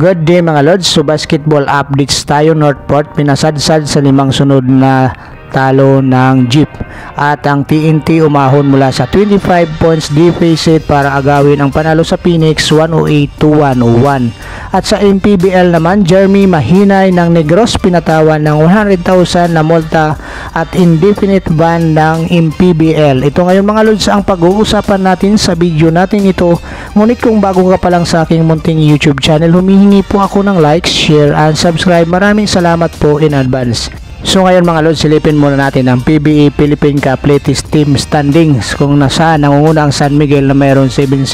Good day mga lods, so basketball updates tayo. Northport pinasadsad sa 5 sunod na talo ng Jeep at ang TNT umahon mula sa 25 points deficit para agawin ang panalo sa Phoenix 108-101. At sa MPBL naman, Jeremy Mahinay ng Negros pinatawan ng 100,000 na multa at indefinite ban ng MPBL. Ito ngayon mga lods ang pag-uusapan natin sa video natin ito. Ngunit kung bago ka pa lang sa aking munting YouTube channel, humihingi po ako ng like, share and subscribe. Maraming salamat po in advance. So ngayon mga lods, silipin muna natin ang PBA Philippine Cup latest team standings, kung nasaan nangunguna ang San Miguel na mayroon 7-0,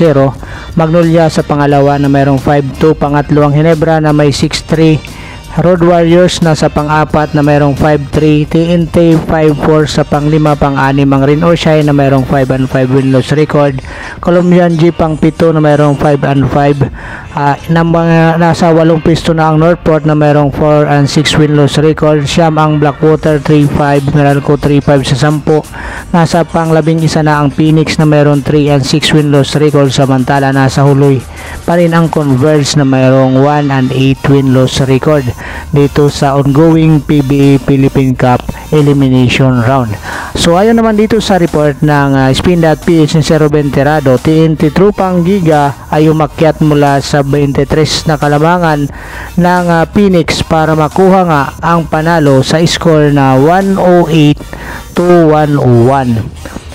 Magnolia sa pangalawa na mayroong 5-2, pangatlo ang Ginebra na may 6-3, Road Warriors na sa pang-apat na mayroong 5-3, TNT 5-4 sa pang-lima, pang-anim ang Rin Orsay na mayroong 5-5 win-loss record, Colombian G pang-pito na mayroong 5-5, nasa 8 pisto na ang Northport na mayroong 4-6 win-loss record, Siam ang Blackwater 3-5, Meralco 3-5 sa 10, nasa pang-11 na ang Phoenix na mayroong 3-6 win-loss record, samantala nasa huloy pa rin ang Converge na mayroong 1-8 win-loss record dito sa ongoing PBA Philippine Cup elimination round. So ayon naman dito sa report ng Spin.ph ni Sir Ruben Terrado, TNT Trupang Giga ay umakyat mula sa 23 na kalamangan ng Phoenix para makuha nga ang panalo sa score na 108-101.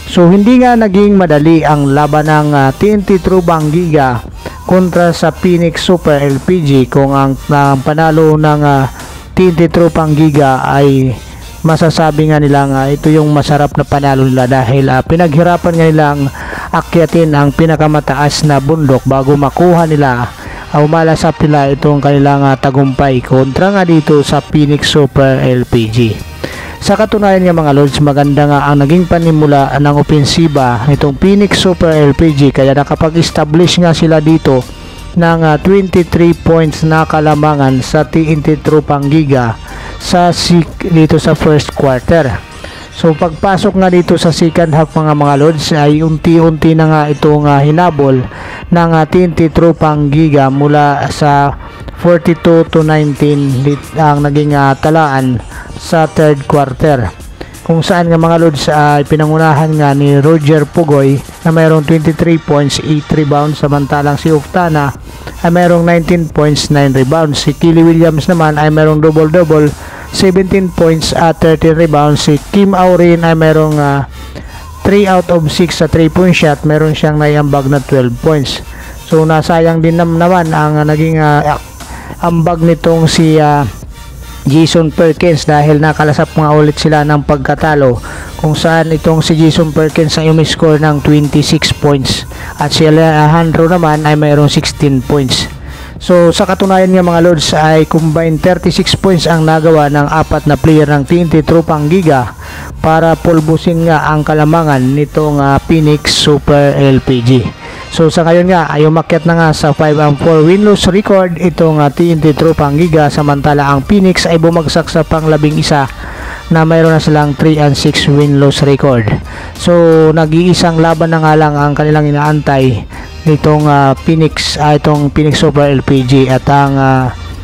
So hindi nga naging madali ang laban ng TNT Trupang Giga kontra sa Phoenix Super LPG, kung ang panalo ng TNT Trupang Giga ay masasabi nga nila nga ito yung masarap na panalo nila dahil pinaghirapan nga nilang akyatin ang pinakamataas na bundok bago makuha nila, umalasap nila itong kanilang tagumpay kontra nga dito sa Phoenix Super LPG. Sa katunayan nga mga lods, maganda nga ang naging panimula ng opensiba nitong Phoenix Super LPG, kaya nakapag-establish nga sila dito ng 23 points na kalamangan sa TNT Trupang Giga dito sa first quarter. So pagpasok nga dito sa second half mga lods ay unti-unti na nga itong hinabol ng TNT Trupang Giga mula sa 42-19 ang naging talaan sa third quarter, kung saan nga mga lods ay pinangunahan nga ni Roger Pugoy na mayroong 23 points, 8 rebounds, samantalang si Uftana ay mayroong 19 points, 9 rebounds. Si Killy Williams naman ay mayroong double-double, 17 points at 13 rebounds. Si Kim Aurin ay mayroong 3 out of 6 sa 3-point shot, mayroon siyang naiambag na 12 points. So nasayang din naman ang naging ambag nitong si Jason Perkins dahil nakalasap nga ulit sila ng pagkatalo, kung saan itong si Jason Perkins ay umiscore ng 26 points at si Alejandro naman ay mayroong 16 points. So sa katunayan nga mga lods ay combined 36 points ang nagawa ng apat na player ng TNT Trupang Giga para pulbusin nga ang kalamangan nitong Phoenix Super LPG. So sa ngayon nga ay umakyat na nga sa 5-4 win-loss record itong TNT Trupang Giga, samantala ang Phoenix ay bumagsak sa pang-11 na mayroon na silang 3-6 win-loss record. So nag-iisang laban na nga lang ang kanilang inaantay nitong itong Phoenix Super LPG, at ang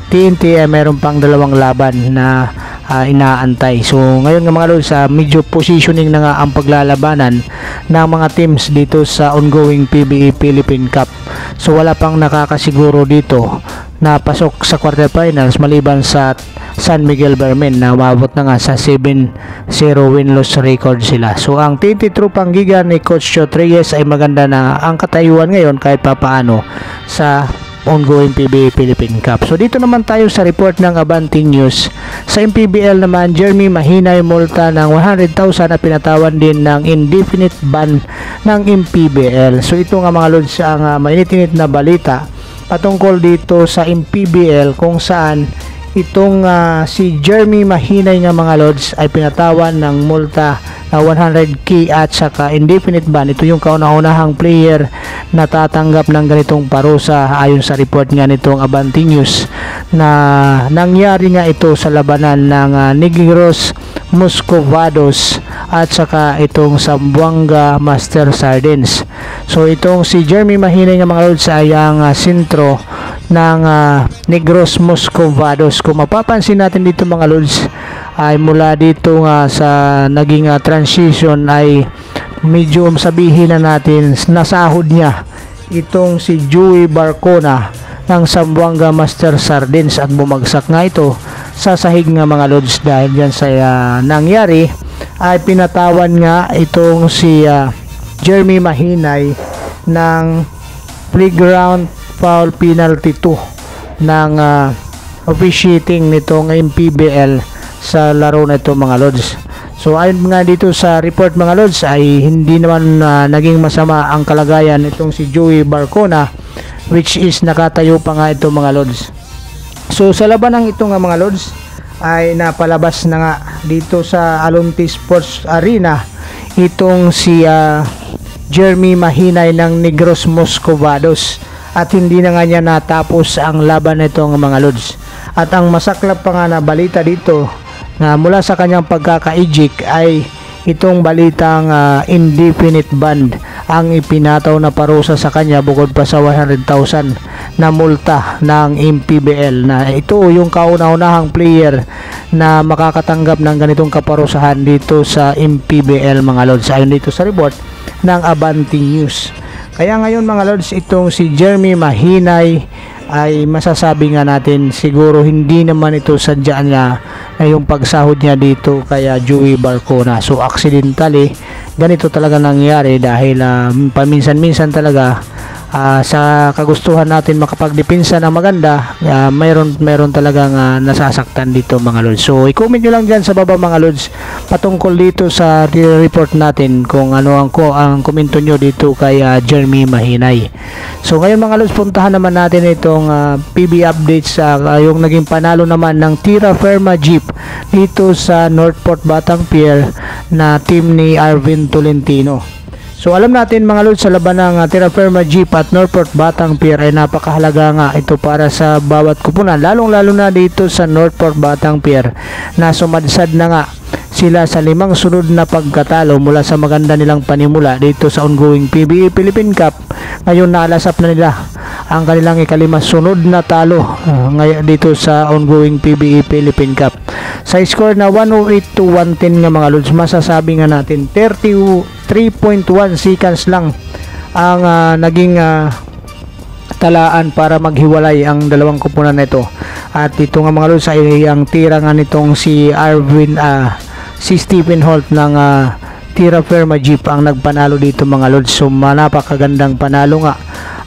TNT ay mayroon pang 2 laban na inaantay. So ngayon nga mga lods, medyo positioning na nga ang paglalabanan ng mga teams dito sa ongoing PBA Philippine Cup. So wala pang nakakasiguro dito na pasok sa quarterfinals maliban sa San Miguel Bermen na umabot na nga sa 7-0 win-loss record sila. So ang TNT Trupang Giga ni Coach Chot Reyes ay maganda na ang katayuan ngayon kahit papaano sa ongoing PBA Philippine Cup. So dito naman tayo sa report ng Abante News. Sa MPBL naman, Jeremy Mahinay multa ng 100,000 na pinatawan din ng indefinite ban ng MPBL. So ito nga mga lods ang mainit-init na balita patungkol dito sa MPBL, kung saan itong si Jeremy Mahinay nga mga lods ay pinatawan ng multa na 100k at saka indefinite ban. Ito yung kauna-unahang player na tatanggap ng ganitong parusa ayon sa report nga nitong Abante News, na nangyari nga ito sa labanan ng Negros Muscovados at saka itong Zamboanga Master Sardines. So itong si Jeremy Mahinay nga mga lods ay ang sentro ng Negros Moscovados. Kung mapapansin natin dito mga lods, ay mula dito sa naging transition ay medyo sabihin na natin nasahod niya itong si Joey Barcona ng Zamboanga Master Sardines, at bumagsak nga ito sa sahig nga mga lods. Dahil dyan sa nangyari ay pinatawan nga itong si Jeremy Mahinay ng playground foul penalty 2 ng officiating nitong MPBL sa laro na ito mga lods. So ayon nga dito sa report mga lods ay hindi naman naging masama ang kalagayan nitong si Joey Barcona, which is nakatayo pa nga ito mga lods. So sa labanang ito nga mga lods ay napalabas na nga dito sa Alunti Sports Arena itong si Jeremy Mahinay ng Negros Moscovados, at hindi na nga niya natapos ang laban na ito mga lods. At ang masaklap pa nga na balita dito na mula sa kanyang pagkaka-eject ay itong balitang indefinite ban ang ipinataw na parusa sa kanya, bukod pa sa 100,000 na multa ng MPBL, na ito yung kauna-unahang player na makakatanggap ng ganitong kaparusahan dito sa MPBL mga lods, ayon dito sa report ng Abante News. Kaya ngayon mga lods, itong si Jeremy Mahinay ay masasabi nga natin siguro hindi naman ito sadya niya na yung pagsahod niya dito kaya Joey Barcona. So accidentally ganito talaga nangyari dahil paminsan-minsan talaga sa kagustuhan natin makapagdepensa na maganda, mayroon talagang nasasaktan dito mga lods. So i-comment nyo lang dyan sa baba mga lods patungkol dito sa report natin kung ano ang komento nyo dito kay Jeremy Mahinay. So ngayon mga lods, puntahan naman natin itong PB updates sa yung naging panalo naman ng Tira Firma Jeep dito sa Northport Batang Pier na team ni Arvin Tolentino. So alam natin mga lods, sa laban ng Tira Firma Jeep at Northport Batang Pier ay napakahalaga nga ito para sa bawat kupunan, lalong-lalo na dito sa Northport Batang Pier na sumadsad na nga sila sa 5 sunod na pagkatalo mula sa maganda nilang panimula dito sa ongoing PBA Philippine Cup. Ngayon naalasap na nila ang kanilang ika-5 sunod na talo ngayon dito sa ongoing PBA Philippine Cup. Sa score na 108-110 nga mga lods, masasabi nga natin 33.1 seconds lang ang naging talaan para maghiwalay ang dalawang kupunan nito. At ito nga mga lods ay ang tira nga nitong si si Stephen Holt ng Tira Firma Jeep ang nagpanalo dito mga lods. So napakagandang panalo nga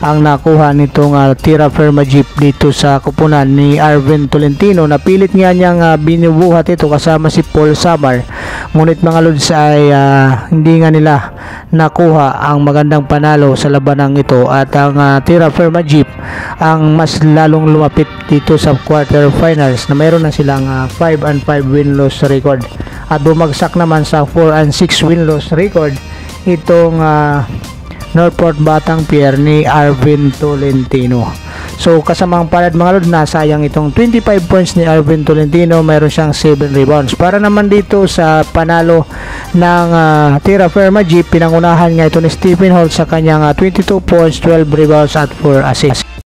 ang nakuha nitong Tira Firma Jeep dito sa kupunan ni Arvin Tolentino. Napilit nga niyang binubuhat ito kasama si Paul Samar, ngunit mga lods ay hindi nga nila nakuha ang magandang panalo sa labanang ito, at ang Tira Firma Jeep ang mas lalong lumapit dito sa quarterfinals na mayroon na silang 5-5 win-loss record, at bumagsak naman sa 4-6 win-loss record itong Northport Batang Pier ni Arvin Tolentino. So kasamang palad mga lod, nasayang itong 25 points ni Arvin Tolentino, mayroon siyang 7 rebounds. Para naman dito sa panalo ng Tira Firma Jeep, pinangunahan nga ito ni Stephen Holt sa kanyang 22 points, 12 rebounds at 4 assists.